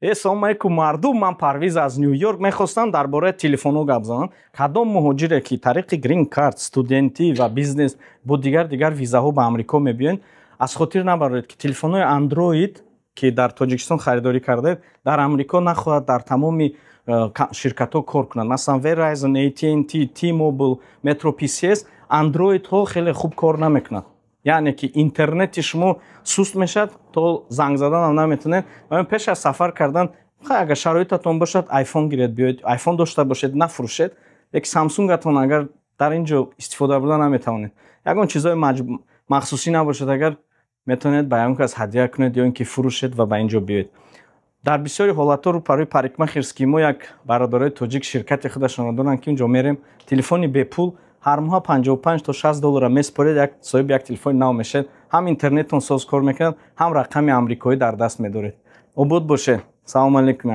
Assalomu alaykum mardum, man Parviz аз Нью-Йорк. Мехостам дар бораи телефонҳо гап занам. Кадом муҳоҷире ки тариқи green card, студентӣ ва бизнес бо дигар визаҳо ба Амрико мебиён, аз хотир набароед ки телефонҳои Android ки дар Тоҷикистон харидорӣ кардаед, дар Амрико нахоҳад дар тамоми ширкатҳо кор кунад. Масалан Verizon, AT&T, T-Mobile, Metro PCS Androidҳо хеле хуб кор намекунад. яъне ки интернети шумо суст мешад, то занг задан ҳам наметонед. ва пеш аз сафар кардан агар шароитатон бошад iPhone гиред биёед, iPhone дошта бошед нафурӯшед, лекин Samsung-атон агар дар ин ҷо истифода бурда наметавонед. ягон чизои махсусӣ набошад, агар метавонед ба ягон кас ҳадия кунед ё ин ки фурӯшед ва ба ин ҷо биёед. дар бисёри ҳолатҳо рӯпарӯи парикмахерскӣ мо як бародарои тоҷик ширкати худашонро доранд ки унҷо мерем, телефони бепул ҳар моҳа $55 то $60 меспоред, як соҳиби як телефони нав мешед, ҳам интернетон соз кор мекунад, ҳам рақами амрикоӣ дар даст медоред. Обод бошед. Салому алайкум.